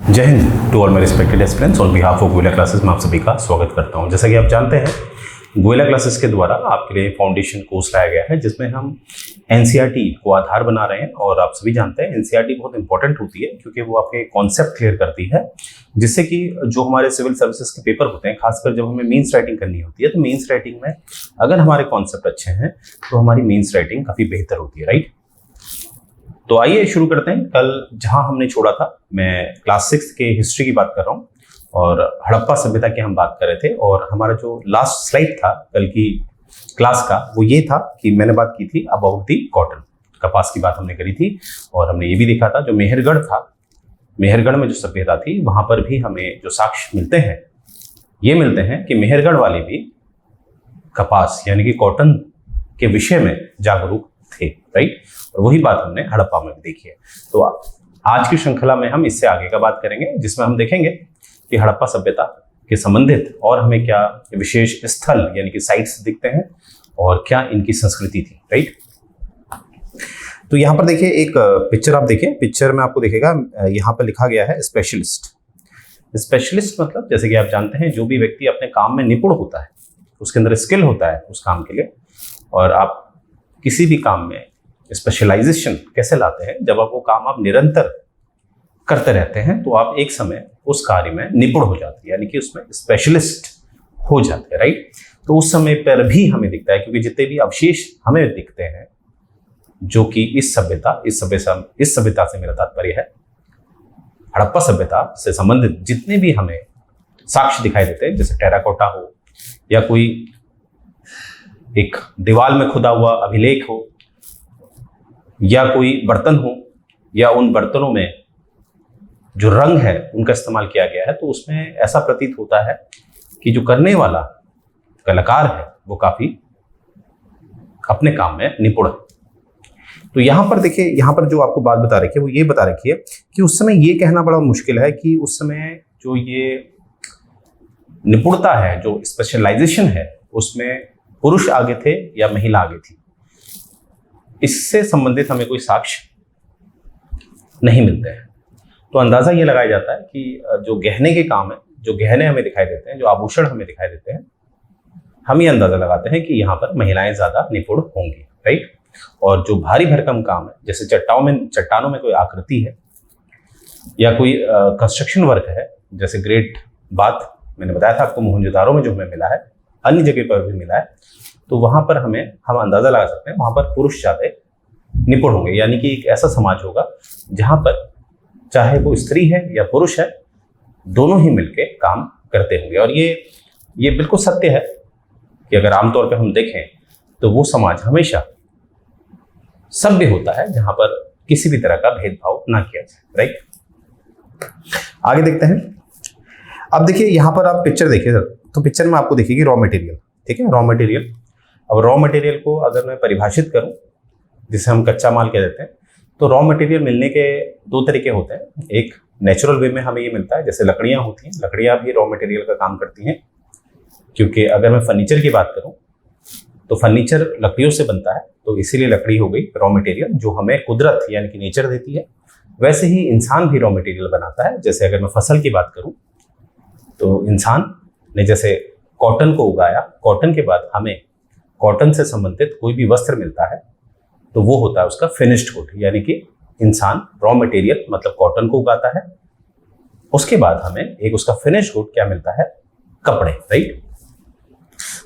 जय हिंद to all my respected aspirants. On behalf of Goyla classes में आप सभी का स्वागत करता हूं। जैसा कि आप जानते हैं, गोयला क्लासेस के द्वारा आपके लिए फाउंडेशन कोर्स लाया गया है जिसमें हम एनसीईआरटी को आधार बना रहे हैं। और आप सभी जानते हैं एनसीईआरटी बहुत इंपॉर्टेंट होती है क्योंकि वो आपके कॉन्सेप्ट क्लियर करती है, जिससे कि जो हमारे सिविल सर्विसेज के पेपर होते हैं, खासकर जब हमें मीन्स राइटिंग करनी होती है, तो मीन्स राइटिंग में अगर हमारे कॉन्सेप्ट अच्छे हैं तो हमारी मीन्स राइटिंग काफ़ी बेहतर होती है, राइट। तो आइए शुरू करते हैं। कल जहां हमने छोड़ा था, मैं क्लास 6 के हिस्ट्री की बात कर रहा हूं और हड़प्पा सभ्यता की हम बात कर रहे थे। और हमारा जो लास्ट स्लाइड था कल की क्लास का वो ये था कि मैंने बात की थी अबाउट दी कॉटन, कपास की बात हमने करी थी। और हमने ये भी देखा था जो मेहरगढ़ था, मेहरगढ़ में जो सभ्यता थी वहां पर भी हमें जो साक्ष्य मिलते हैं ये मिलते हैं कि मेहरगढ़ वाले भी कपास यानी कि कॉटन के विषय में जागरूक थे, राइट। और वही बात हमने हड़प्पा में भी देखी है। तो आज की श्रृंखला में हम इससे आगे का बात करेंगे, जिसमें हम देखेंगे कि हड़प्पा सभ्यता के संबंधित और हमें क्या विशेष स्थल यानी कि साइट्स दिखते हैं और क्या इनकी संस्कृति थी, राइट। तो यहाँ पर देखिए एक पिक्चर आप देखिए, पिक्चर में आपको दिखेगा यहाँ पर लिखा गया है स्पेशलिस्ट। स्पेशलिस्ट मतलब जैसे कि आप जानते हैं जो भी व्यक्ति अपने काम में निपुण होता है, उसके अंदर स्किल होता है उस काम के लिए। और आप किसी भी काम में स्पेशलाइजेशन कैसे लाते हैं, जब आप वो काम आप निरंतर करते रहते हैं तो आप एक समय उस कार्य में निपुण हो जाते हैं, यानी कि उसमें स्पेशलिस्ट हो जाते हैं, राइट। तो उस समय पर भी हमें दिखता है, क्योंकि जितने भी अवशेष हमें दिखते हैं जो कि इस सभ्यता से मेरा तात्पर्य है हड़प्पा सभ्यता से संबंधित जितने भी हमें साक्ष्य दिखाई देते हैं, जैसे टेराकोटा हो या कोई एक दीवार में खुदा हुआ अभिलेख हो या कोई बर्तन हो या उन बर्तनों में जो रंग है उनका इस्तेमाल किया गया है, तो उसमें ऐसा प्रतीत होता है कि जो करने वाला कलाकार है वो काफी अपने काम में निपुण है। तो यहाँ पर देखिए, यहाँ पर जो आपको बात बता रखी है वो ये बता रखी है कि उस समय ये कहना बड़ा मुश्किल है कि उस समय जो ये निपुणता है, जो स्पेशलाइजेशन है, उसमें पुरुष आगे थे या महिला आगे थी, इससे संबंधित हमें कोई साक्ष्य नहीं मिलते हैं। तो अंदाजा ये लगाया जाता है कि जो गहने के काम है, जो गहने हमें दिखाई देते हैं, जो आभूषण हमें दिखाई देते हैं, हम ये अंदाजा लगाते हैं कि यहाँ पर महिलाएं ज्यादा निपुण होंगी, राइट। और जो भारी भरकम काम है, जैसे चट्टानों में कोई आकृति है या कोई कंस्ट्रक्शन वर्क है, जैसे ग्रेट बात मैंने बताया था आपको मोहनजोदारो में जो हमें मिला है, अन्य जगह पर भी मिला है, तो वहां पर हम अंदाजा लगा सकते हैं वहां पर पुरुष ज्यादा निपुण होंगे। यानी कि एक ऐसा समाज होगा जहां पर चाहे वो स्त्री है या पुरुष है, दोनों ही मिलके काम करते होंगे। और ये बिल्कुल सत्य है कि अगर आमतौर पे हम देखें तो वो समाज हमेशा सभ्य होता है जहां पर किसी भी तरह का भेदभाव ना किया जाए, राइट। आगे देखते हैं। अब देखिए यहाँ पर आप पिक्चर देखिए, तो पिक्चर में आपको देखिएगी रॉ मटेरियल, ठीक है, रॉ मटेरियल। अब रॉ मटेरियल को अगर मैं परिभाषित करूं, जिसे हम कच्चा माल कह देते हैं, तो रॉ मटेरियल मिलने के दो तरीके होते हैं। एक नेचुरल वे में हमें ये मिलता है, जैसे लकड़ियां होती हैं, लकड़ियां भी रॉ मटेरियल का काम करती हैं। क्योंकि अगर मैं फर्नीचर की बात करूं तो फर्नीचर लकड़ियों से बनता है, तो इसीलिए लकड़ी हो गई रॉ मटेरियल जो हमें कुदरत यानी कि नेचर देती है। वैसे ही इंसान भी रॉ मटेरियल बनाता है। जैसे अगर मैं फसल की बात करूं तो इंसान ने जैसे कॉटन को उगाया, कॉटन के बाद हमें कॉटन से संबंधित कोई भी वस्त्र मिलता है तो वो होता है उसका फिनिश्ड गुड, यानी कि इंसान रॉ मटेरियल मतलब कॉटन को उगाता है, उसके बाद हमें एक उसका फिनिश्ड गुड क्या मिलता है, कपड़े, राइट।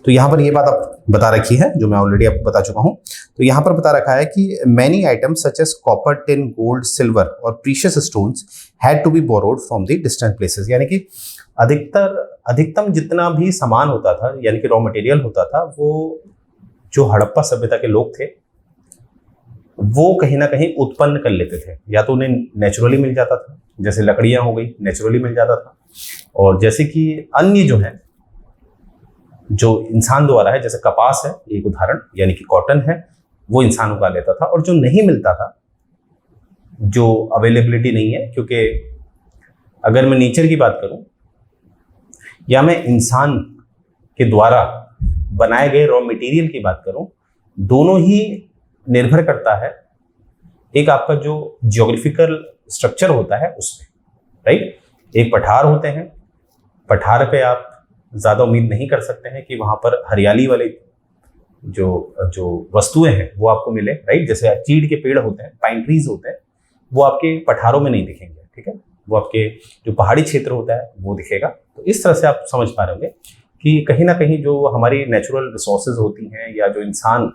तो यहाँ पर ये बात आप बता रखी है जो मैं ऑलरेडी आपको बता चुका हूँ। तो यहाँ पर बता रखा है कि many items such as copper, tin, gold, silver और precious stones had to be borrowed from the distant places. यानी कि अधिकतम जितना भी सामान होता था यानी कि रॉ मटेरियल होता था, वो जो हड़प्पा सभ्यता के लोग थे वो कहीं ना कहीं उत्पन्न कर लेते थे। या तो उन्हें नेचुरली मिल जाता था, जैसे लकड़ियां हो गई, नेचुरली मिल जाता था। और जैसे कि अन्य जो है जो इंसान द्वारा है, जैसे कपास है एक उदाहरण, यानी कि कॉटन है, वो इंसान उगा लेता था। और जो नहीं मिलता था, जो अवेलेबिलिटी नहीं है, क्योंकि अगर मैं नेचर की बात करूं या मैं इंसान के द्वारा बनाए गए रॉ मटेरियल की बात करूं, दोनों ही निर्भर करता है एक आपका जो जियोग्राफिकल स्ट्रक्चर होता है उसमें, राइट। एक पठार होते हैं, पठार पे आप ज़्यादा उम्मीद नहीं कर सकते हैं कि वहाँ पर हरियाली वाले जो जो वस्तुएं हैं वो आपको मिले, राइट। जैसे चीड़ के पेड़ होते हैं, पाइन ट्रीज होते हैं, वो आपके पठारों में नहीं दिखेंगे, ठीक है। वो आपके जो पहाड़ी क्षेत्र होता है वो दिखेगा। तो इस तरह से आप समझ पा रहे होंगे कि कहीं ना कहीं जो हमारी नेचुरल रिसोर्सेज होती हैं या जो इंसान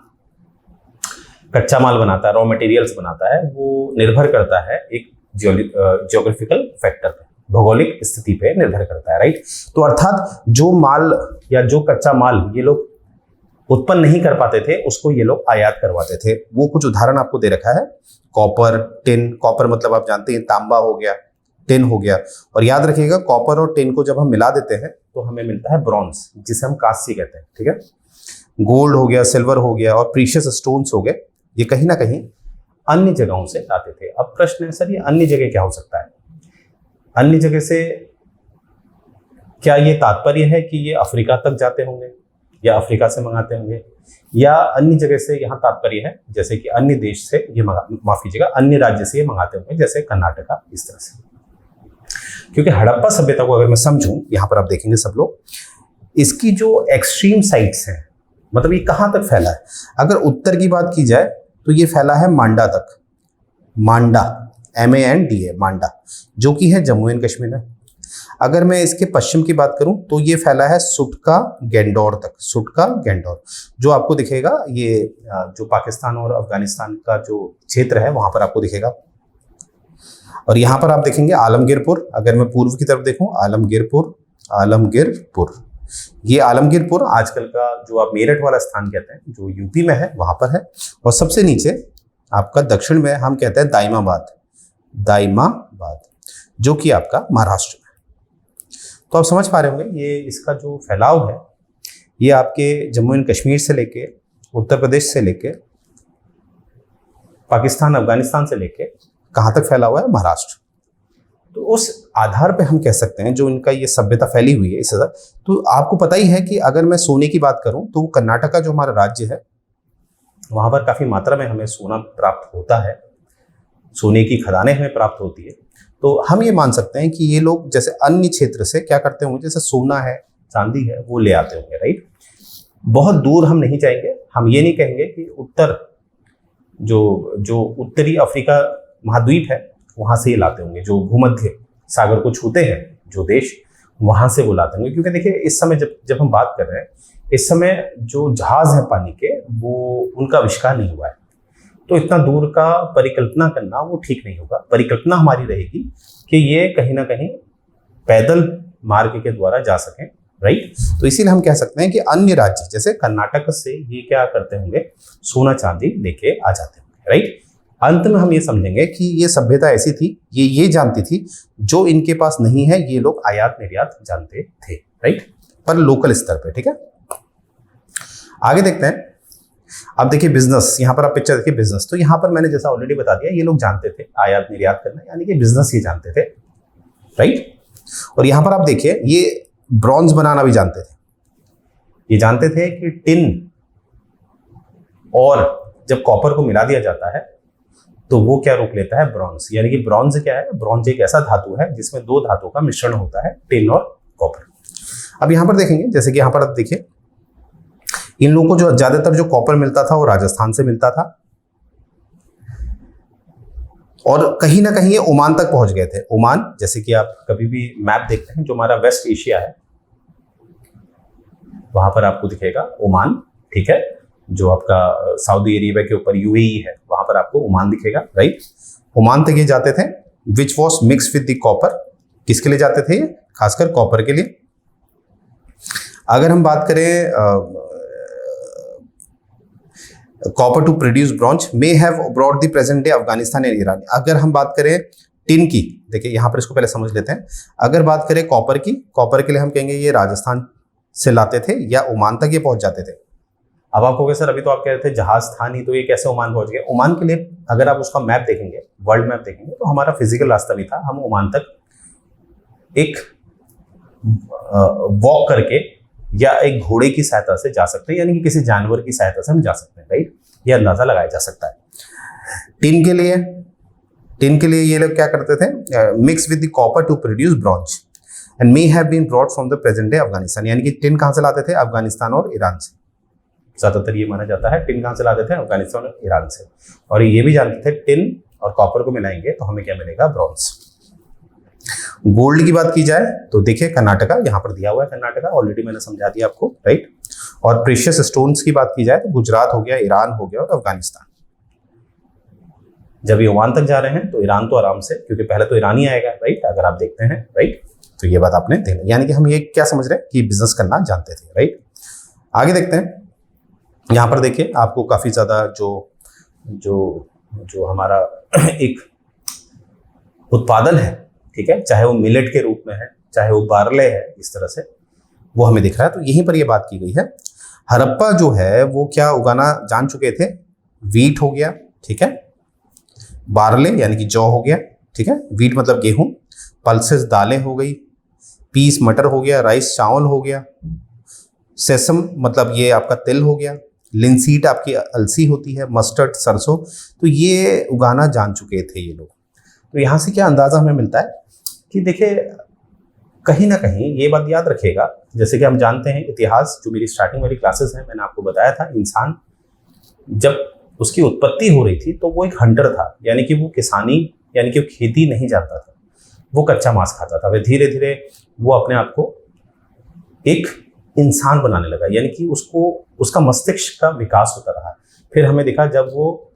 कच्चा माल बनाता है, रॉ मटेरियल्स बनाता है, वो निर्भर करता है एक जियोग्राफिकल फैक्टर पे, भौगोलिक स्थिति पे निर्भर करता है, राइट। तो अर्थात जो माल या जो कच्चा माल ये लोग उत्पन्न नहीं कर पाते थे उसको ये लोग आयात करवाते थे। वो कुछ उदाहरण आपको दे रखा है, कॉपर, टिन। कॉपर मतलब आप जानते हैं तांबा हो गया, टिन हो गया। और याद रखिएगा कॉपर और टिन को जब हम मिला देते हैं तो हमें मिलता है ब्रॉन्ज, जिसे हम कांस्य कहते हैं, ठीक है। गोल्ड हो गया, सिल्वर हो गया और प्रीशियस स्टोन्स हो गए, ये कहीं ना कहीं अन्य जगहों से आते थे। अब प्रश्न है सर, ये अन्य जगह क्या हो सकता है? अन्य जगह से क्या ये तात्पर्य है कि ये अफ्रीका तक जाते होंगे या अफ्रीका से मंगाते होंगे, या अन्य जगह से यहाँ तात्पर्य है जैसे कि अन्य देश से ये माफ कीजिएगा, अन्य राज्य से ये मंगाते होंगे, जैसे कर्नाटका, इस तरह से। क्योंकि हड़प्पा सभ्यता को अगर मैं समझूं, यहाँ पर आप देखेंगे सब लोग, इसकी जो एक्सट्रीम साइट्स हैं, मतलब ये कहाँ तक फैला है। अगर उत्तर की बात की जाए तो ये फैला है मांडा तक, मांडा, MANDA, मांडा, जो कि है जम्मू एंड कश्मीर में। अगर मैं इसके पश्चिम की बात करूं तो ये फैला है सुटका गैंडोर तक, सुटका गैंडोर, जो आपको दिखेगा ये जो पाकिस्तान और अफगानिस्तान का जो क्षेत्र है वहां पर आपको दिखेगा। और यहाँ पर आप देखेंगे आलमगीरपुर। अगर मैं पूर्व की तरफ देखूं, आलमगीरपुर, आलमगीरपुर, ये आलमगीरपुर आजकल का जो आप मेरठ वाला स्थान कहते हैं, जो यूपी में है, वहां पर है। और सबसे नीचे आपका दक्षिण में हम कहते हैं दाइमाबाद, दाइमाबाद, जो कि आपका महाराष्ट्र में। तो आप समझ पा रहे होंगे ये इसका जो फैलाव है, ये आपके जम्मू एंड कश्मीर से लेके, उत्तर प्रदेश से लेके, पाकिस्तान, अफगानिस्तान से लेके कहाँ तक फैला हुआ है? महाराष्ट्र। तो उस आधार पे हम कह सकते हैं जो इनका ये सभ्यता फैली हुई है इस तरह। तो आपको पता ही है कि अगर मैं सोने की बात करूं तो कर्नाटका जो हमारा राज्य है, वहां पर काफी मात्रा में हमें सोना प्राप्त होता है, सोने की खदानें हमें प्राप्त होती है। तो हम ये मान सकते हैं कि ये लोग जैसे अन्य क्षेत्र से क्या करते होंगे, जैसे सोना है, चांदी है, वो ले आते होंगे, राइट। बहुत दूर हम नहीं जाएंगे, हम ये नहीं कहेंगे कि उत्तर जो उत्तरी अफ्रीका महाद्वीप है वहां से ये लाते होंगे, जो भूमध्य सागर को छूते हैं जो देश, वहां से वो लाते होंगे। क्योंकि देखिए इस समय जब हम बात कर रहे हैं, इस समय जो जहाज है पानी के, वो उनका आविष्कार नहीं हुआ है। तो इतना दूर का परिकल्पना करना वो ठीक नहीं होगा। परिकल्पना हमारी रहेगी कि ये कहीं ना कहीं पैदल मार्ग के द्वारा जा सकें, राइट। तो इसीलिए हम कह सकते हैं कि अन्य राज्य जैसे कर्नाटक से ये क्या करते होंगे, सोना चांदी लेके आ जाते होंगे, राइट। अंत में हम ये समझेंगे कि ये सभ्यता ऐसी थी, ये जानती थी, जो इनके पास नहीं है ये लोग आयात निर्यात जानते थे, राइट, पर लोकल स्तर पे, ठीक है। आगे देखते हैं। अब देखिए बिजनेस, यहाँ पर आप पिक्चर देखिए बिजनेस। तो यहाँ पर मैंने जैसा ऑलरेडी बता दिया, ये लोग जानते थे आयात निर्यात करना, यानी कि बिजनेस ये जानते थे, राइट। और यहाँ पर आप देखिए ये ब्रॉन्ज बनाना भी जानते थे। ये जानते थे कि टिन और जब कॉपर को मिला दिया जाता है तो वो क्या रूप लेता है, ब्रॉन्ज। यानी कि ब्रॉन्ज क्या है, ब्रॉन्ज एक ऐसा धातु है जिसमें दो धातुओं का मिश्रण होता है, टिन और कॉपर। अब यहाँ पर देखेंगे, जैसे कि यहाँ पर आप देखिए, इन लोगों को जो ज्यादातर जो कॉपर मिलता था वो राजस्थान से मिलता था, और कहीं ना कहीं ये ओमान तक पहुंच गए थे। ओमान, जैसे कि आप कभी भी मैप देखते हैं, जो हमारा वेस्ट एशिया है, वहां पर आपको दिखेगा ओमान, ठीक है। जो आपका सऊदी अरेबिया के ऊपर UAE है, वहां पर आपको ओमान दिखेगा, राइट। ओमान तक ये जाते थे, which was mix with the copper. किसके लिए जाते थे? खासकर कॉपर के लिए। अगर हम बात करें copper to produce bronze may have brought the present day Afghanistan and Iran. अगर हम बात करें टिन की, देखिए यहाँ पर इसको पहले समझ लेते हैं। अगर बात करें कॉपर की, कॉपर के लिए हम कहेंगे ये राजस्थान से लाते थे या ओमान तक ये पहुंच जाते थे। अब आप कहोगे सर अभी तो आप कह रहे थे जहाज था नहीं, तो ये कैसे ओमान पहुंच गए? ओमान के लिए अगर आप उसका मैप देखेंगे, वर्ल्ड मैप देखेंगे, तो हमारा फिजिकल रास्ता भी था। हम ओमान तक एक वॉक करके या एक घोड़े की सहायता से जा सकते हैं, यानी कि किसी जानवर की सहायता से हम जा सकते हैं, राइट। ये अंदाजा लगाया जा सकता है। टिन के लिए टिन के लिए ये लोग क्या करते थे, mix with the copper to produce bronze and may have been brought from the present day Afghanistan. यानी कि टिन कहाँ से लाते थे, अफगानिस्तान और ईरान से। ज़्यादातर ये माना जाता है टिन कहाँ से लाते थे, अफगानिस्तान और ईरान से। और ये भी जानते थे टिन और कॉपर को मिलाएंगे तो हमें क्या मिलेगा, ब्रॉन्ज। गोल्ड की बात की जाए तो देखिए कर्नाटका, यहाँ पर दिया हुआ है कर्नाटका, ऑलरेडी मैंने समझा दिया आपको, राइट। और प्रेशियस स्टोन्स की बात की जाए तो गुजरात हो गया, ईरान हो गया और अफगानिस्तान। जब ये ओमान तक जा रहे हैं तो ईरान तो आराम से, क्योंकि पहले तो ईरान ही आएगा, राइट, अगर आप देखते हैं, राइट। तो ये बात आपने देखी, यानी कि हम ये क्या समझ रहे हैं कि बिजनेस करना जानते थे, राइट। आगे देखते हैं, यहाँ पर देखिए आपको काफी ज्यादा जो हमारा एक उत्पादन है, ठीक है, चाहे वो मिलेट के रूप में है, चाहे वो बार्ले है, इस तरह से वो हमें दिख रहा है। तो यहीं पर ये बात की गई है। हड़प्पा जो है वो क्या उगाना जान चुके थे, वीट हो गया, ठीक है, बार्ले यानी कि जौ हो गया, ठीक है, वीट मतलब गेहूं, पल्सेस दालें हो गई, पीस मटर हो गया, राइस चावल हो गया, सेसम मतलब ये आपका तिल हो गया, लिनसीड आपकी अलसी होती है, मस्टर्ड सरसों, तो ये उगाना जान चुके थे ये लोग। तो यहाँ से क्या अंदाजा हमें मिलता है कि देखिए कहीं ना कहीं ये बात याद रखिएगा, जैसे कि हम जानते हैं इतिहास, जो मेरी स्टार्टिंग वाली क्लासेस हैं, मैंने आपको बताया था, इंसान जब उसकी उत्पत्ति हो रही थी तो वो एक हंटर था, यानी कि वो किसानी यानी कि वो खेती नहीं जानता था, वो कच्चा मांस खाता था। फिर धीरे धीरे वो अपने आप को एक इंसान बनाने लगा, यानी कि उसका मस्तिष्क का विकास होता रहा। फिर हमें दिखा जब वो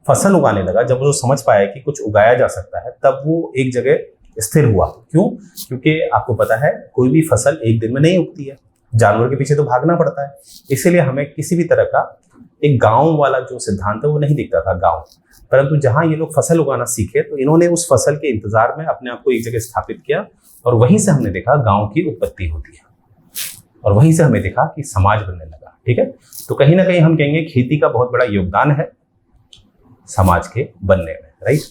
फसल उगाने लगा, जब वो समझ पाया कि कुछ उगाया जा सकता है, तब वो एक जगह स्थिर हुआ। क्यों? क्योंकि आपको पता है कोई भी फसल एक दिन में नहीं उगती है, जानवर के पीछे तो भागना पड़ता है। इसीलिए हमें किसी भी तरह का एक गांव वाला जो सिद्धांत है वो नहीं दिखता था गांव, परंतु जहां ये लोग फसल उगाना सीखे तो इन्होंने उस फसल के इंतजार में अपने आप को एक जगह स्थापित किया, और वहीं से हमने देखा गांव की उत्पत्ति होती है, और वहीं से हमें देखा कि समाज बनने लगा, ठीक है। तो कहीं ना कहीं हम कहेंगे खेती का बहुत बड़ा योगदान है समाज के बनने में, राइट।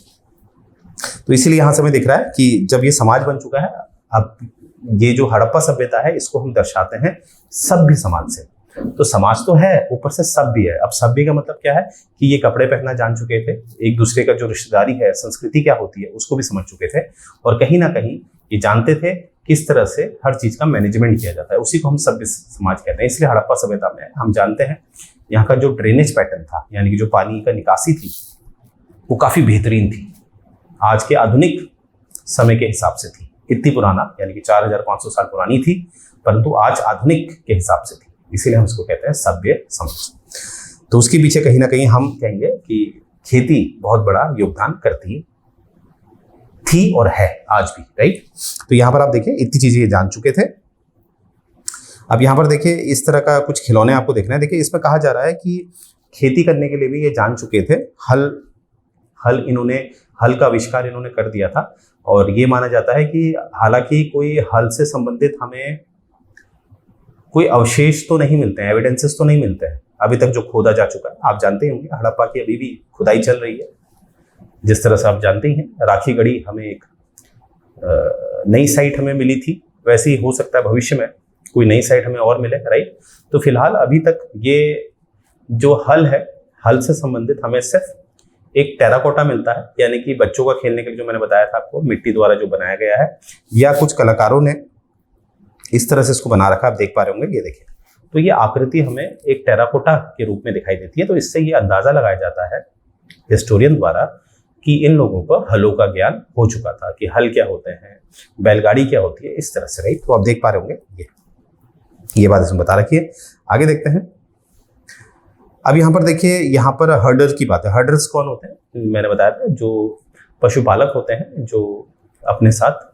तो इसीलिए यहां से हमें दिख रहा है कि जब ये समाज बन चुका है, अब ये जो हड़प्पा सभ्यता है इसको हम दर्शाते हैं सभ्य समाज से। तो समाज तो है, ऊपर से सभ्य है। अब सभ्य का मतलब क्या है कि ये कपड़े पहनना जान चुके थे, एक दूसरे का जो रिश्तेदारी है, संस्कृति क्या होती है उसको भी समझ चुके थे, और कहीं ना कहीं ये जानते थे किस तरह से हर चीज का मैनेजमेंट किया जाता है, उसी को हम सभ्य समाज कहते हैं। इसलिए हड़प्पा सभ्यता में हम जानते हैं यहाँ का जो ड्रेनेज पैटर्न था, यानी कि जो पानी का निकासी थी, वो काफी बेहतरीन थी, आज के आधुनिक समय के हिसाब से थी। इतनी पुराना यानी कि 4500 साल पुरानी थी, परंतु आज आधुनिक के हिसाब से थी, इसीलिए हम इसको कहते हैं सभ्य समाज। तो उसके पीछे कहीं ना कहीं हम कहेंगे कि खेती बहुत बड़ा योगदान करती थी और है आज भी, राइट। तो यहाँ पर आप देखिए इतनी चीजें ये जान चुके थे। अब यहाँ पर देखिए इस तरह का कुछ खिलौने आपको देखना है। देखिए इसमें कहा जा रहा है कि खेती करने के लिए भी ये जान चुके थे। हल का आविष्कार इन्होंने कर दिया था, और ये माना जाता है कि हालांकि कोई हल से संबंधित हमें कोई अवशेष तो नहीं मिलते हैं, एविडेंसेस तो नहीं मिलते हैं अभी तक जो खोदा जा चुका है। आप जानते होंगे हड़प्पा की अभी भी खुदाई चल रही है, जिस तरह से आप जानते ही हैं राखी गढ़ी हमें एक नई साइट हमें मिली थी, वैसे ही हो सकता है भविष्य में कोई नई साइट हमें और मिले, राइट। तो फिलहाल अभी तक ये जो हल है, हल से संबंधित हमें सिर्फ एक टेराकोटा मिलता है, यानी कि बच्चों का खेलने के लिए जो मैंने बताया था आपको, मिट्टी द्वारा जो बनाया गया है, या कुछ कलाकारों ने इस तरह से इसको बना रखा, आप देख पा रहे होंगे, ये देखिए। तो ये आकृति हमें एक टेराकोटा के रूप में दिखाई देती है। तो इससे ये अंदाजा लगाया जाता है हिस्टोरियन द्वारा कि इन लोगों को हलों का ज्ञान हो चुका था, कि हल क्या होते हैं, बैलगाड़ी क्या होती है, इस तरह से, राइट। तो आप देख पा रहे होंगे ये बात इसमें बता रखी है। आगे देखते हैं। अब यहाँ पर देखिए, यहाँ पर हर्डर की बात है। हर्डर्स कौन होते हैं? मैंने बताया था जो पशुपालक होते हैं, जो अपने साथ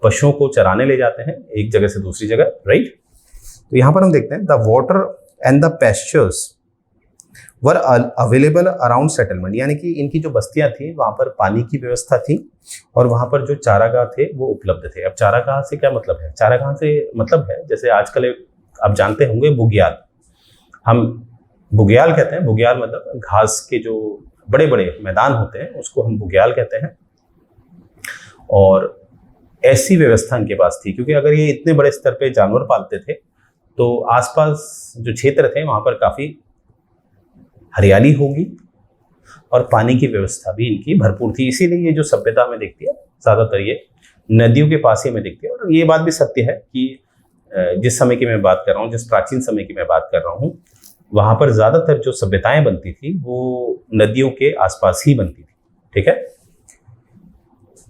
पशुओं को चराने ले जाते हैं एक जगह से दूसरी जगह, राइट। तो यहाँ पर हम देखते हैं the water and the pastures were available around settlement, यानी कि इनकी जो बस्तियां थी वहां पर पानी की व्यवस्था थी, और वहां पर जो चारागाह थे वो उपलब्ध थे। अब चारागाह से क्या मतलब है? चारागाह से मतलब है जैसे आजकल आप जानते होंगे बुग्याल, हम बुग्याल कहते हैं। बुग्याल मतलब घास के जो बड़े बड़े मैदान होते हैं उसको हम बुग्याल कहते हैं। और ऐसी व्यवस्था इनके पास थी, क्योंकि अगर ये इतने बड़े स्तर पे जानवर पालते थे तो आसपास जो क्षेत्र थे वहां पर काफी हरियाली होगी, और पानी की व्यवस्था भी इनकी भरपूर थी। इसीलिए ये जो सभ्यता हमें दिखती है ज़्यादातर ये नदियों के पास ही हमें दिखती है। और ये बात भी सत्य है कि जिस समय की मैं बात कर रहा हूँ, जिस प्राचीन समय की मैं बात कर रहा हूँ, वहाँ पर ज़्यादातर जो सभ्यताएं बनती थी वो नदियों के आसपास ही बनती थी। ठीक है।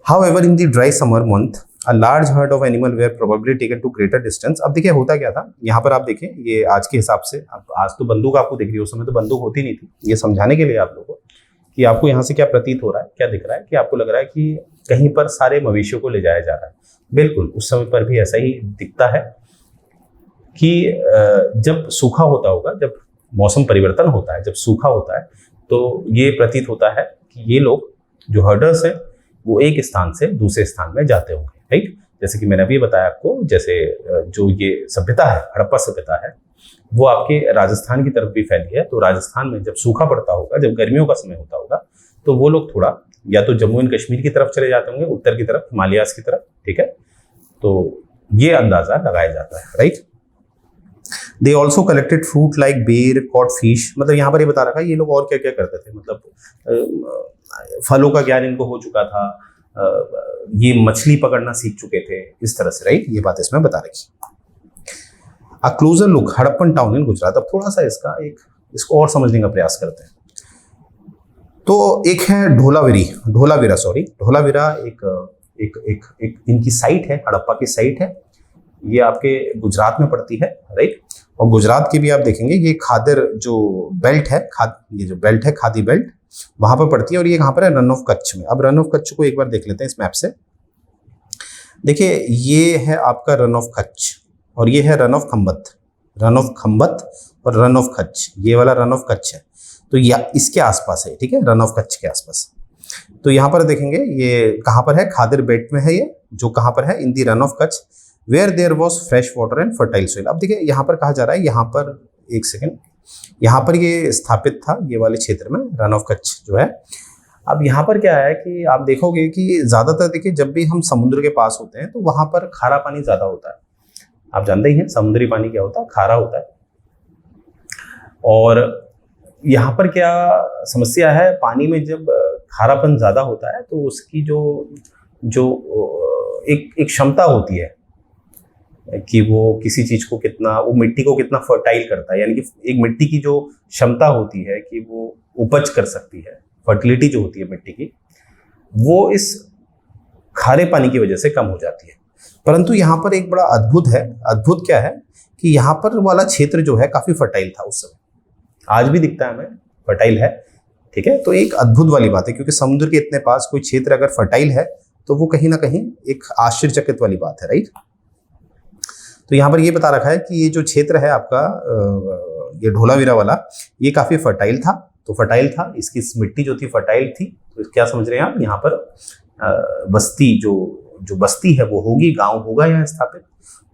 However, in the dry summer month, a large herd of animal were probably taken to greater distance. अब देखिए होता क्या था, यहाँ पर आप देखें, ये आज के हिसाब से, अब आज तो बंदूक आपको दिख रही है, उस समय तो बंदूक होती नहीं थी। ये समझाने के लिए आप लोगों को कि आपको यहाँ से क्या प्रतीत हो रहा है, क्या दिख रहा है, कि आपको लग रहा है कि कहीं पर सारे मवेशियों को ले जाया जा रहा है। बिल्कुल उस समय पर भी ऐसा ही दिखता है कि जब सूखा होता होगा, जब मौसम परिवर्तन होता है, जब सूखा होता है, तो ये प्रतीत होता है कि ये लोग जो हर्डर्स हैं वो एक स्थान से दूसरे स्थान में जाते होंगे। राइट, जैसे कि मैंने अभी बताया आपको, जैसे जो ये सभ्यता है, हड़प्पा सभ्यता है, वो आपके राजस्थान की तरफ भी फैली है। तो राजस्थान में जब सूखा पड़ता होगा, जब गर्मियों का समय होता होगा, तो वो लोग थोड़ा या तो जम्मू एंड कश्मीर की तरफ चले जाते होंगे, उत्तर की तरफ, हिमालयास की तरफ। ठीक है, तो ये अंदाजा लगाया जाता है। Right, they also collected fruit like बेर, कॉट फिश। मतलब यहाँ पर ये बता रखा है ये लोग और क्या क्या करते थे, मतलब फलों का ज्ञान इनको हो चुका था, ये मछली पकड़ना सीख चुके थे, इस तरह से। राइट, ये बात इसमें बता रखी। A closer look Harappan town in Gujarat. अब थोड़ा सा इसको और समझने का प्रयास करते हैं। तो एक है ढोलावीरा एक इनकी साइट है, हड़प्पा की साइट है। ये आपके गुजरात में पड़ती है। राइट, और गुजरात की भी आप देखेंगे ये खादर जो बेल्ट है, ये जो बेल्ट है, खादी बेल्ट, वहां पर पड़ती है। और ये कहाँ पर है, रन ऑफ कच्छ में। अब रन ऑफ कच्छ को एक बार देख लेते हैं इस मैप से। देखिए ये है आपका रन ऑफ कच्छ और ये है रन ऑफ खंबत और रन ऑफ कच्छ। ये वाला रन ऑफ कच्छ है, तो या इसके आसपास है। ठीक है, रन ऑफ कच्छ के आसपास। तो यहाँ पर देखेंगे ये कहाँ पर है, खादर बेल्ट में है ये, जो कहाँ पर है, in the Rann of Kutch, where there was fresh water and fertile soil. अब देखिए यहाँ पर कहा जा रहा है, यहाँ पर एक सेकेंड, यहाँ पर ये स्थापित था, ये वाले क्षेत्र में रन ऑफ कच्छ जो है। अब यहाँ पर क्या है कि आप देखोगे कि ज़्यादातर देखिए जब भी हम समुद्र के पास होते हैं तो वहाँ पर खारा पानी ज़्यादा होता है। आप जानते ही हैं समुद्री पानी क्या होता है, खारा होता है। और यहाँ पर क्या समस्या है, पानी में जब खारापन ज़्यादा होता है तो उसकी जो एक क्षमता होती है कि वो किसी चीज को कितना, वो मिट्टी को कितना फर्टाइल करता है, यानी कि एक मिट्टी की जो क्षमता होती है कि वो उपज कर सकती है, फर्टिलिटी जो होती है मिट्टी की, वो इस खारे पानी की वजह से कम हो जाती है। परंतु यहाँ पर एक बड़ा अद्भुत क्या है कि यहाँ पर वाला क्षेत्र जो है काफी फर्टाइल था उस समय, आज भी दिखता है हमें फर्टाइल है। ठीक है, तो एक अद्भुत वाली बात है, क्योंकि समुद्र के इतने पास कोई क्षेत्र अगर फर्टाइल है तो वो कहीं ना कहीं एक आश्चर्यचकित वाली बात है। राइट, तो यहाँ पर ये बता रखा है कि ये जो क्षेत्र है आपका, ये ढोलावीरा वाला, ये काफी फर्टाइल था। तो फर्टाइल था, इसकी मिट्टी जो थी फर्टाइल थी। तो क्या समझ रहे हैं आप, यहाँ पर बस्ती जो बस्ती है वो होगी, गांव होगा यहाँ स्थापित,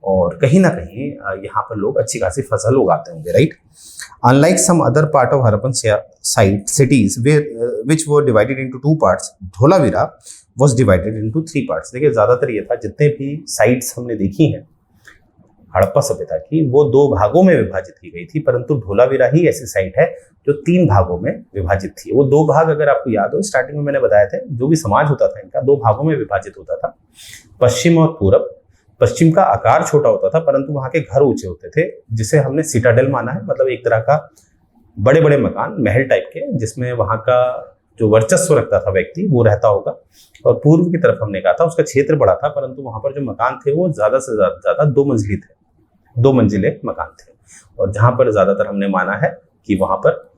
और कहीं ना कहीं यहाँ पर लोग अच्छी खासी फसल उगाते होंगे। Right, unlike some other part of Harappan cities which were divided into 2 parts, Dholavira was divided into 3 parts. देखिए ज्यादातर ये था, जितने भी साइट्स हमने देखी हैं हड़प्पा सभ्यता की, वो 2 भागों में विभाजित की गई थी, परंतु ढोलावीरा ही ऐसी साइट है जो 3 भागों में विभाजित थी। वो 2 भाग अगर आपको याद हो, स्टार्टिंग में मैंने बताया था, जो भी समाज होता था इनका 2 भागों में विभाजित होता था, पश्चिम और पूरब। पश्चिम का आकार छोटा होता था परंतु वहां के घर ऊंचे होते थे, जिसे हमने सिटाडेल माना है, मतलब एक तरह का बड़े बड़े मकान, महल टाइप के, जिसमें वहां का जो वर्चस्व रखता था व्यक्ति वो रहता होगा। और पूर्व की तरफ हमने कहा था उसका क्षेत्र बड़ा था, परंतु वहां पर जो मकान थे वो ज्यादा से ज्यादा 2 मंजिली थे, 2 मंजिले मकान थे। और जहां पर ज्यादातर हमने माना है कि वहां पर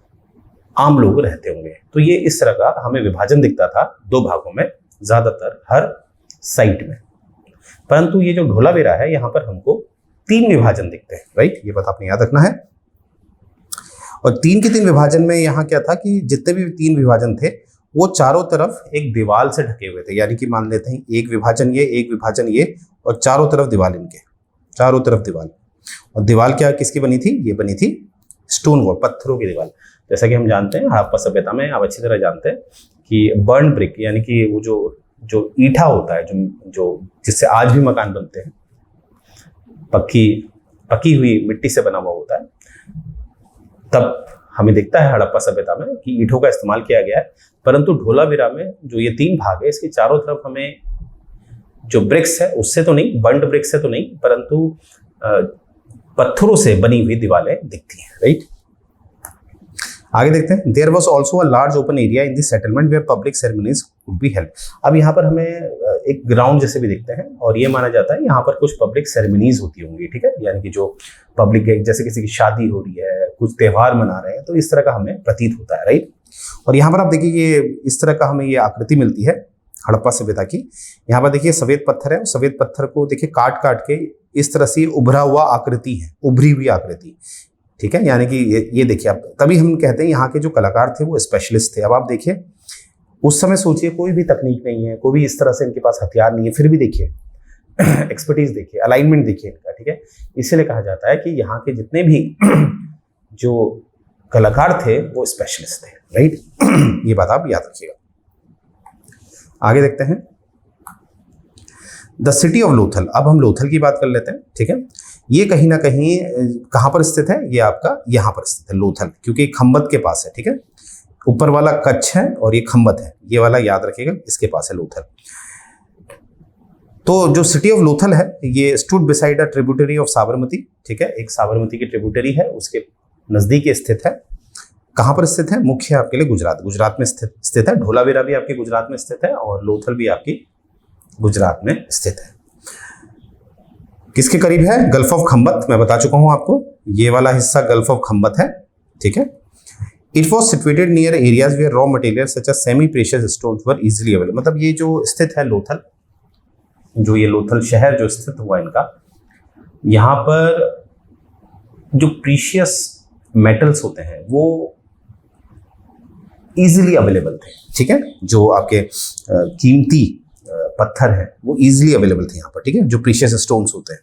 आम लोग रहते होंगे। तो ये इस तरह का हमें विभाजन दिखता था 2 भागों में, ज्यादातर हर साइट में। परंतु ये जो ढोलावीरा है, यहाँ पर हमको 3 विभाजन दिखते हैं। राइट, ये बात आपने याद रखना है। और 3 के 3 विभाजन में यहाँ क्या था कि जितने भी 3 विभाजन थे वो चारों तरफ एक दीवार से ढके हुए थे। यानी कि मान लेते हैं एक विभाजन ये और चारों तरफ दीवार, इनके चारों तरफ दीवार। और दीवार क्या किसकी बनी थी, ये बनी थी स्टोन वॉल, पत्थरों की दीवार। जैसा कि हम जानते हैं हड़प्पा सभ्यता में, आप अच्छी तरह जानते हैं कि बर्न ब्रिक, यानी कि वो जो ईंटा होता है, जो जिससे आज भी मकान बनते हैं, पकी हुई मिट्टी से बना हुआ होता है। तब हमें दिखता है हड़प्पा सभ्यता में कि ईंटों का इस्तेमाल किया गया है, परंतु धोलावीरा में जो ये 3 भाग है इसके चारों तरफ हमें जो ब्रिक्स है उससे तो नहीं, बर्न्ड ब्रिक्स से तो नहीं, परंतु पत्थरों से बनी हुई दीवारें दिखती हैं, राइट। आगे देखते हैं। There was also a large open area in this settlement where public ceremonies would be held. अब यहाँ पर हमें एक ग्राउंड जैसे भी दिखते हैं और ये माना जाता है यहाँ पर कुछ पब्लिक सेरेमनीज होती होंगी, ठीक है, यानी कि जो पब्लिक, जैसे किसी की शादी हो रही है, कुछ त्यौहार मना रहे हैं, तो इस तरह का हमें प्रतीत होता है, राइट। और यहाँ पर आप देखिए ये इस तरह का हमें ये आकृति मिलती है हड़प्पा सभ्यता की। यहाँ पर देखिए सफेद पत्थर है, सफेद पत्थर को देखिए काट काट के इस तरह से उभरा हुआ आकृति है, उभरी हुई आकृति, ठीक है, यानी कि ये देखिए आप, तभी हम कहते हैं यहाँ के जो कलाकार थे वो स्पेशलिस्ट थे। अब आप देखिए उस समय सोचिए कोई भी तकनीक नहीं है, कोई भी इस तरह से इनके पास हथियार नहीं है, फिर भी देखिए एक्सपर्टीज देखिए, अलाइनमेंट देखिए इनका, ठीक है। इसीलिए कहा जाता है कि यहाँ के जितने भी जो कलाकार थे वो स्पेशलिस्ट थे, राइट। ये बात आप याद रखिएगा। आगे देखते हैं। The city of Lothal. अब हम लोथल की बात कर लेते हैं, ठीक है। ये कहीं ना कहीं कहाँ पर स्थित है, ये आपका यहाँ पर स्थित है लोथल, क्योंकि खंबत के पास है, ठीक है। ऊपर वाला कच्छ है और ये खंबत है, ये वाला याद रखिएगा, इसके पास है लोथल। तो जो सिटी ऑफ लोथल है ये stood beside a tributary of Sabarmati, ठीक है, एक साबरमती की ट्रिब्यूटरी है, उसके नजदीक स्थित है। कहाँ पर स्थित है, मुख्य आपके लिए गुजरात में स्थित है। धोलावीरा भी आपके गुजरात में स्थित है और लोथल भी आपकी गुजरात में स्थित है। किसके करीब है, गल्फ ऑफ खंबत, मैं बता चुका हूं आपको, ये वाला हिस्सा गल्फ ऑफ खंबत है, ठीक है। It was situated near areas where raw material such as semi precious stones were easily available. मतलब ये जो स्थित है लोथल, जो ये लोथल शहर जो स्थित हुआ इनका, यहाँ पर जो प्रीशियस मेटल्स होते हैं वो इजीली अवेलेबल थे, ठीक है। जो आपके कीमती पत्थर हैं वो इजीली अवेलेबल थे यहाँ पर, ठीक है, जो प्रीशियस स्टोन्स होते हैं।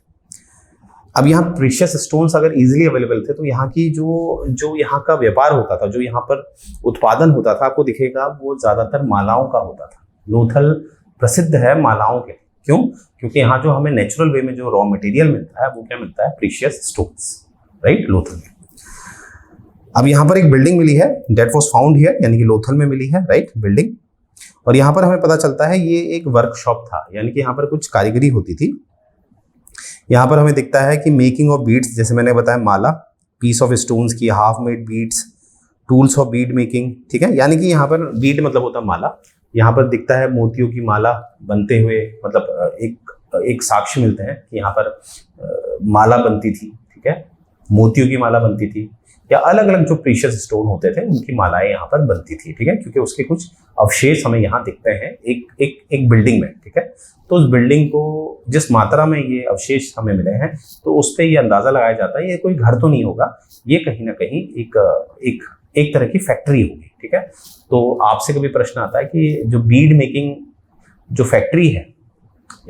अब यहाँ प्रीशियस स्टोन्स अगर इजीली अवेलेबल थे तो यहाँ की जो यहाँ का व्यापार होता था, जो यहाँ पर उत्पादन होता था, आपको दिखेगा वो ज्यादातर मालाओं का होता था। लोथल प्रसिद्ध है मालाओं के, क्यों? क्योंकि यहाँ जो हमें नेचुरल वे में जो रॉ मटेरियल मिलता है वो क्या मिलता है, प्रीशियस स्टोन्स, राइट, लोथल में। अब यहाँ पर एक बिल्डिंग मिली है, डेट वॉज फाउंड हियर, यानी कि लोथल में मिली है, राइट, बिल्डिंग। और यहाँ पर हमें पता चलता है ये एक वर्कशॉप था, यानी कि यहाँ पर कुछ कारीगरी होती थी। यहाँ पर हमें दिखता है कि मेकिंग ऑफ बीड्स, जैसे मैंने बताया, माला, पीस ऑफ स्टोन्स की, half made beads, tools of bead making, ठीक है, यानी कि यहाँ पर बीड मतलब होता है माला। यहाँ पर दिखता है मोतियों की माला बनते हुए, मतलब एक साक्ष्य मिलते हैं कि यहाँ पर माला बनती थी, ठीक है, मोतियों की माला बनती थी, या अलग अलग जो प्रीशियस स्टोन होते थे उनकी मालाएं यहाँ पर बनती थी, ठीक है, क्योंकि उसके कुछ अवशेष हमें यहाँ दिखते हैं एक बिल्डिंग में, ठीक है। तो उस बिल्डिंग को जिस मात्रा में ये अवशेष हमें मिले हैं तो उस पर ये अंदाजा लगाया जाता है ये कोई घर तो नहीं होगा, ये कहीं ना कहीं एक तरह की फैक्ट्री होगी, ठीक है। तो आपसे कभी प्रश्न आता है कि जो बीड मेकिंग जो फैक्ट्री है,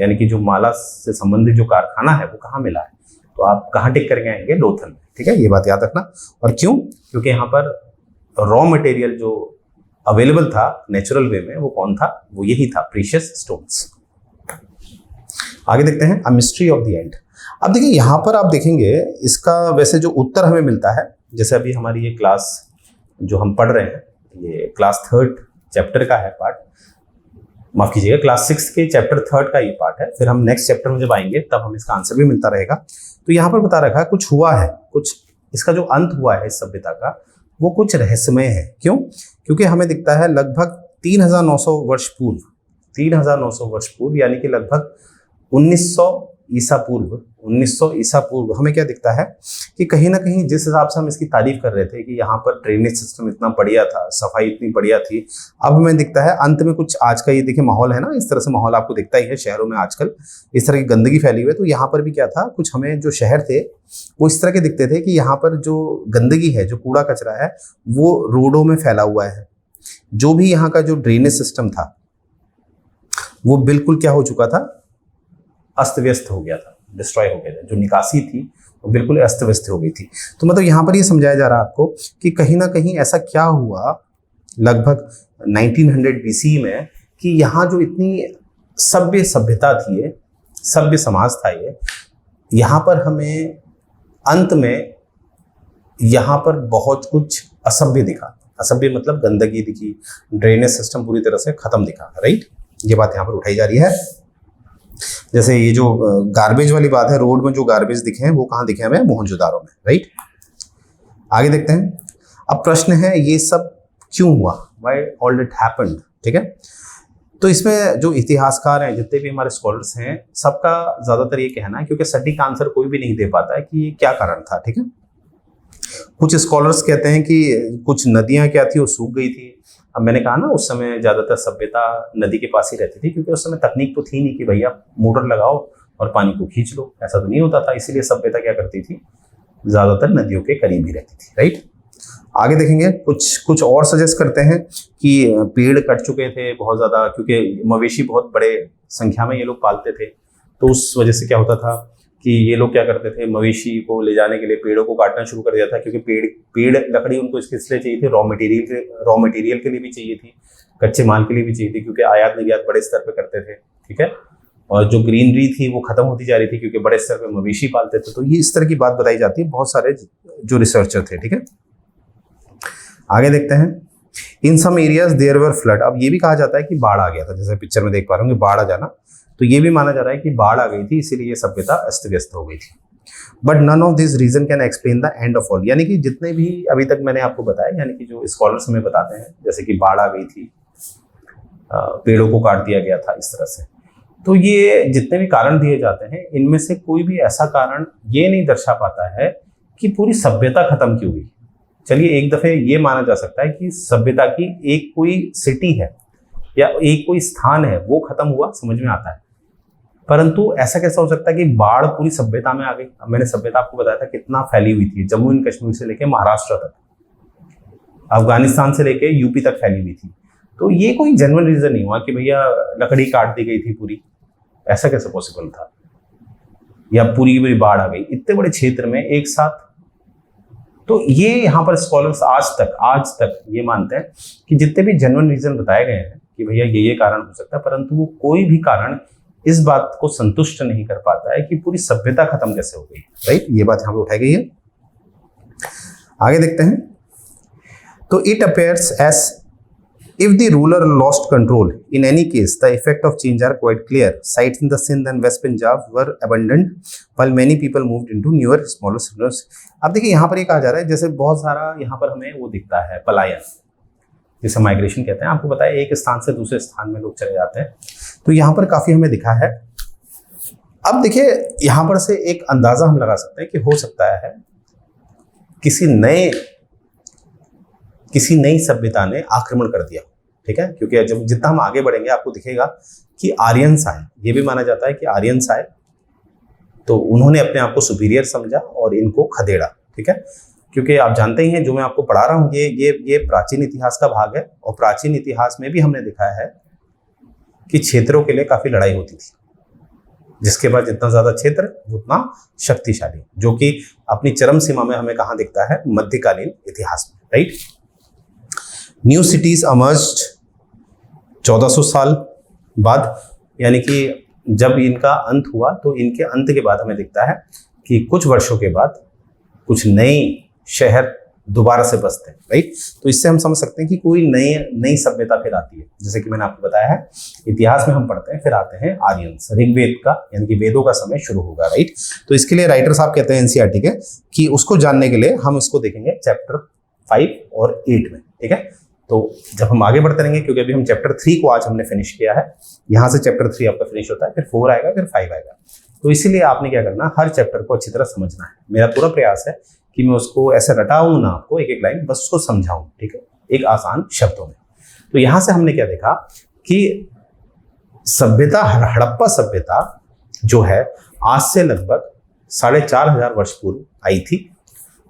यानी कि जो माला से संबंधित जो कारखाना है वो कहाँ मिला है, तो आप कहाँ टिक करके आएंगे, लोथल में, ठीक है, ये बात याद रखना। और क्यों? क्योंकि यहाँ पर रॉ मटेरियल जो अवेलेबल था नेचुरल वे में वो कौन था, वो यही था, प्रीशियस स्टोन्स। आगे देखते हैं, a mystery of the end. अब देखिए यहाँ पर आप देखेंगे इसका वैसे जो उत्तर हमें मिलता है, जैसे अभी हमारी ये क्लास जो हम पढ़ रहे हैं, ये क्लास 3 चैप्टर का है पार्ट, माफ कीजिएगा, क्लास 6 के चैप्टर 3 का ये पार्ट है। फिर हम नेक्स्ट चैप्टर में जब आएंगे तब हमें इसका आंसर भी मिलता रहेगा। तो यहाँ पर बता रखा है कुछ हुआ है, कुछ इसका जो अंत हुआ है इस सभ्यता का वो कुछ रहस्यमय है। क्यों? क्योंकि हमें दिखता है लगभग 3900 वर्ष पूर्व, 3900 वर्ष पूर्व, यानी कि लगभग 1900 ईसा पूर्व हमें क्या दिखता है कि कहीं ना कहीं जिस हिसाब से हम इसकी तारीफ कर रहे थे कि यहाँ पर ड्रेनेज सिस्टम इतना बढ़िया था, सफाई इतनी बढ़िया थी, अब हमें दिखता है अंत में कुछ आज का ये देखिए माहौल है ना, इस तरह से माहौल आपको दिखता ही है शहरों में आजकल, इस तरह की गंदगी फैली हुई है। तो यहाँ पर भी क्या था, कुछ हमें जो शहर थे वो इस तरह के दिखते थे कि यहाँ पर जो गंदगी है, जो कूड़ा कचरा है वो रोडों में फैला हुआ है। जो भी यहाँ का जो ड्रेनेज सिस्टम था वो बिल्कुल क्या हो चुका था, अस्त व्यस्त हो गया था, डिस्ट्रॉय हो गया था। जो निकासी थी वो बिल्कुल अस्त व्यस्त हो गई थी। तो मतलब यहाँ पर ये समझाया जा रहा है आपको कि कहीं ना कहीं ऐसा क्या हुआ लगभग 1900 BC में कि यहाँ जो इतनी सभ्यता थी, ये सभ्य समाज था, ये यहाँ पर हमें अंत में यहाँ पर बहुत कुछ असभ्य दिखा। असभ्य मतलब गंदगी दिखी, ड्रेनेज सिस्टम पूरी तरह से खत्म दिखा, राइट। ये बात यहाँ पर उठाई जा रही है। जैसे ये जो गार्बेज वाली बात है, रोड में जो गार्बेज दिखे हैं वो कहाँ दिखे हमें? मोहनजोदारो में, राइट। आगे देखते हैं। अब प्रश्न है ये सब क्यों हुआ, व्हाई ऑल इट हैपेंड, ठीक है। तो इसमें जो इतिहासकार हैं, जितने भी हमारे स्कॉलर्स हैं, सबका ज्यादातर ये कहना है, क्योंकि सटीक आंसर कोई भी नहीं दे पाता है कि ये क्या कारण था, ठीक है। कुछ स्कॉलर्स कहते हैं कि कुछ नदियां क्या थी वो सूख गई थी। अब मैंने कहा ना उस समय ज्यादातर सभ्यता नदी के पास ही रहती थी, क्योंकि उस समय तकनीक तो थी नहीं कि भैया मोटर लगाओ और पानी को खींच लो, ऐसा तो नहीं होता था। इसीलिए सभ्यता क्या करती थी, ज्यादातर नदियों के करीब ही रहती थी, राइट। आगे देखेंगे। कुछ और सजेस्ट करते हैं कि पेड़ कट चुके थे बहुत ज्यादा, क्योंकि मवेशी बहुत बड़े संख्या में ये लोग पालते थे, तो उस वजह से क्या होता था कि ये लोग क्या करते थे, मवेशी को ले जाने के लिए पेड़ों को काटना शुरू कर दिया था, क्योंकि पेड़ लकड़ी उनको इसलिए चाहिए थी, रॉ मटेरियल के लिए भी चाहिए थी, कच्चे माल के लिए भी चाहिए थी, क्योंकि आयात निर्यात बड़े स्तर पर करते थे, ठीक है। और जो ग्रीनरी थी वो खत्म होती जा रही थी, क्योंकि बड़े स्तर पर मवेशी पालते थे। तो ये इस तरह की बात बताई जाती है, बहुत सारे जो रिसर्चर थे, ठीक है। आगे देखते हैं। In some areas there were flood. अब ये भी कहा जाता है कि बाढ़ आ गया था, जैसे पिक्चर में देख पा रहे होंगे बाढ़ आ जाना, तो ये भी माना जा रहा है कि बाढ़ आ गई थी, इसीलिए ये सभ्यता अस्त व्यस्त हो गई थी। But none of this reason can explain the end of all. यानी कि जितने भी अभी तक मैंने आपको बताया, यानी कि जो स्कॉलर्स हमें बताते हैं, जैसे कि बाढ़ आ गई थी, पेड़ों को काट दिया गया था, इस तरह से, तो ये जितने भी कारण दिए जाते हैं, इनमें से कोई भी ऐसा कारण ये नहीं दर्शा पाता है कि पूरी सभ्यता खत्म क्यों हुई। चलिए एक दफे ये माना जा सकता है कि सभ्यता की एक कोई सिटी है या एक कोई स्थान है वो खत्म हुआ, समझ में आता है, परंतु ऐसा कैसा हो सकता है कि बाढ़ पूरी सभ्यता में आ गई। अब मैंने सभ्यता आपको बताया था कितना फैली हुई थी, जम्मू एंड कश्मीर से लेके महाराष्ट्र तक, अफगानिस्तान से लेके यूपी तक फैली हुई थी। तो ये कोई जेन्युइन रीजन नहीं हुआ कि भैया लकड़ी काट दी गई थी पूरी, ऐसा कैसे पॉसिबल था, या पूरी की पूरी बाढ़ आ गई इतने बड़े क्षेत्र में एक साथ। तो ये यहाँ पर स्कॉलर्स आज तक ये मानते हैं कि जितने भी जेन्युइन रीजन बताए गए हैं कि भैया ये कारण हो सकता है, परंतु वो कोई भी कारण इस बात को संतुष्ट नहीं कर पाता है कि पूरी सभ्यता खत्म कैसे हो गई, राइट। ये बात यहाँ पे उठाई गई है। आगे देखते हैं। तो it appears as if the ruler lost control. In any case, the effect of change are quite clear. Sites in the Sindh and West Punjab were abandoned, while many people moved into newer, smaller cities. अब देखिए यहाँ पर ये कहा जा रहा है, जैसे बहुत सारा यहाँ पर हमें वो दिखता है पलायन, जिसे माइग्रेशन कहते हैं। आपको पता है एक स्थान से दूसरे स्थान में लोग चले जाते हैं, तो यहाँ पर काफी हमें दिखा है। अब देखिए यहाँ पर से एक अंदाजा हम लगा सकते हैं कि हो सकता है किसी नई सभ्यता ने आक्रमण कर दिया, ठीक है। क्योंकि जब जितना हम आगे बढ़ेंगे आपको दिखेगा कि आर्यंस आए, ये भी माना जाता है कि आर्यंस आए तो उन्होंने अपने आप को सुपीरियर समझा और इनको खदेड़ा, ठीक है। क्योंकि आप जानते ही हैं, जो मैं आपको पढ़ा रहा हूँ ये प्राचीन इतिहास का भाग है, और प्राचीन इतिहास में भी हमने दिखाया है कि क्षेत्रों के लिए काफी लड़ाई होती थी, जिसके बाद जितना ज्यादा क्षेत्र उतना शक्तिशाली, जो कि अपनी चरम सीमा में हमें कहाँ दिखता है, मध्यकालीन इतिहास में, राइट। न्यू सिटीज अमर्ज्ड 1400 साल बाद, यानी कि जब इनका अंत हुआ तो इनके अंत के बाद हमें दिखता है कि कुछ वर्षों के बाद कुछ नए शहर दोबारा से बसते हैं, राइट। तो इससे हम समझ सकते हैं कि कोई नई सभ्यता फिर आती है। जैसे कि मैंने आपको बताया है, इतिहास में हम पढ़ते हैं, फिर आते हैं आर्यंस, ऋग्वेद का यानी कि वेदों का समय शुरू होगा, राइट। तो इसके लिए राइटर साहब कहते हैं एनसीईआरटी के कि उसको जानने के लिए हम इसको देखेंगे चैप्टर 5 और 8 में, ठीक है। तो जब हम आगे बढ़ते रहेंगे, क्योंकि अभी हम चैप्टर 3 को आज हमने फिनिश किया है, यहाँ से चैप्टर 3 आपका फिनिश होता है, फिर 4 आएगा, फिर 5 आएगा। तो इसीलिए आपने क्या करना, हर चैप्टर को अच्छी तरह समझना है। मेरा पूरा प्रयास है कि मैं उसको ऐसे रटाऊं ना आपको एक एक लाइन, बस उसको समझाऊं, ठीक है, एक आसान शब्दों में। तो यहाँ से हमने क्या देखा कि सभ्यता, हड़प्पा सभ्यता जो है आज से लगभग 4500 वर्ष पूर्व आई थी,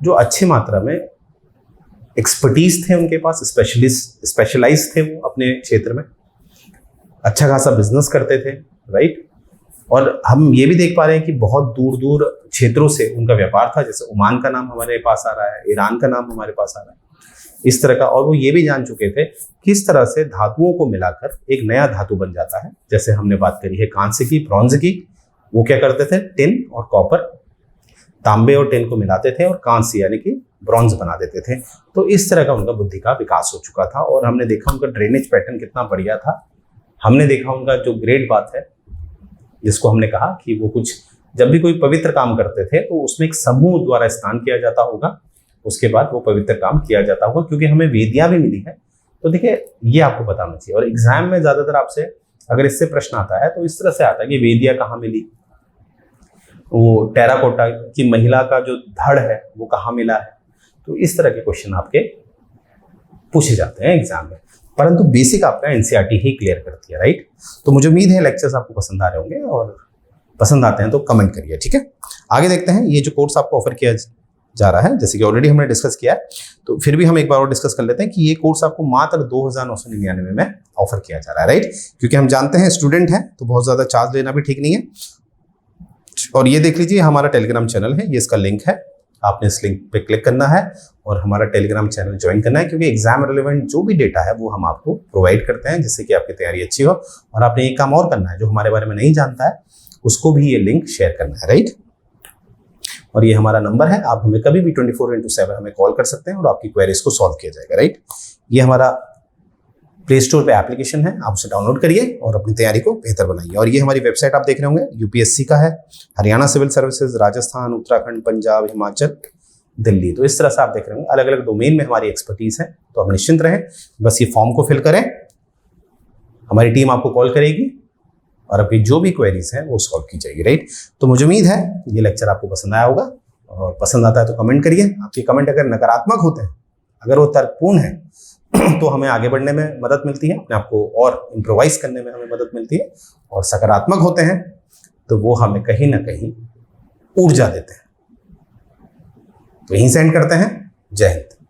जो अच्छी मात्रा में एक्सपर्टीज थे उनके पास, स्पेशलाइज थे वो अपने क्षेत्र में, अच्छा खासा बिजनेस करते थे, राइट। और हम ये भी देख पा रहे हैं कि बहुत दूर दूर क्षेत्रों से उनका व्यापार था, जैसे ओमान का नाम हमारे पास आ रहा है, ईरान का नाम हमारे पास आ रहा है, इस तरह का। और वो ये भी जान चुके थे किस तरह से धातुओं को मिलाकर एक नया धातु बन जाता है। जैसे हमने बात करी है कांस्य की, ब्रॉन्ज की, वो क्या करते थे, टिन और कॉपर, तांबे और टिन को मिलाते थे और कांस्य यानी कि ब्रॉन्ज बना देते थे। तो इस तरह का उनका बुद्धि का विकास हो चुका था और हमने देखा उनका ड्रेनेज पैटर्न कितना बढ़िया था। हमने देखा उनका जो ग्रेट बात है, जिसको हमने कहा कि वो कुछ जब भी कोई पवित्र काम करते थे तो उसमें एक समूह द्वारा स्नान किया जाता होगा, उसके बाद वो पवित्र काम किया जाता होगा, क्योंकि हमें वेदियां भी मिली है। तो देखिए ये आपको बताना चाहिए। और एग्जाम में ज्यादातर आपसे अगर इससे प्रश्न आता है तो इस तरह से आता है कि वेदियां कहाँ मिली, वो टेराकोटा की महिला का जो धड़ है वो कहाँ मिला है। तो इस तरह के क्वेश्चन आपके पूछे जाते हैं एग्जाम में, परंतु बेसिक आपका एनसीईआरटी ही क्लियर करती है, राइट। तो मुझे उम्मीद है लेक्चर्स आपको पसंद आ रहे होंगे, और पसंद आते हैं तो कमेंट करिए, ठीक है। आगे देखते हैं ये जो कोर्स आपको ऑफर किया जा रहा है, जैसे कि ऑलरेडी हमने डिस्कस किया है, तो फिर भी हम एक बार और डिस्कस कर लेते हैं कि ये कोर्स आपको मात्र 2999 में ऑफर किया जा रहा है, राइट। क्योंकि हम जानते हैं स्टूडेंट हैं तो बहुत ज़्यादा चार्ज लेना भी ठीक नहीं है। और ये देख लीजिए हमारा टेलीग्राम चैनल है, ये इसका लिंक है, आपने इस लिंक पे क्लिक करना है और हमारा टेलीग्राम चैनल ज्वाइन करना है, क्योंकि एग्जाम रिलेवेंट जो भी डेटा है वो हम आपको प्रोवाइड करते हैं, जिससे कि आपकी तैयारी अच्छी हो। और आपने एक काम और करना है, जो हमारे बारे में नहीं जानता है उसको भी ये लिंक शेयर करना है, राइट। और ये हमारा नंबर है, आप हमें कभी भी 24/7 हमें कॉल कर सकते हैं और आपकी क्वेरीज को सॉल्व किया जाएगा, राइट। ये हमारा प्ले स्टोर पे एप्लीकेशन है, आप उसे डाउनलोड करिए और अपनी तैयारी को बेहतर बनाइए। और ये हमारी वेबसाइट आप देख रहे होंगे, यूपीएससी का है, हरियाणा सिविल सर्विसेज, राजस्थान, उत्तराखंड, पंजाब, हिमाचल, दिल्ली। तो इस तरह से आप देख रहे होंगे अलग अलग डोमेन में हमारी एक्सपर्टीज है। तो आप निश्चिंत रहें, बस ये फॉर्म को फिल करें, हमारी टीम आपको कॉल करेगी और आपकी जो भी क्वेरीज हैं वो सॉल्व की जाएगी, राइट। तो मुझे उम्मीद है ये लेक्चर आपको पसंद आया होगा, और पसंद आता है तो कमेंट करिए। आपके कमेंट अगर नकारात्मक होते हैं, अगर वो तर्कपूर्ण है तो हमें आगे बढ़ने में मदद मिलती है, अपने आप को और इम्प्रोवाइज करने में हमें मदद मिलती है। और सकारात्मक होते हैं तो वो हमें कहीं ना कहीं ऊर्जा देते हैं। तो यहीं से एंड करते हैं। जय हिंद।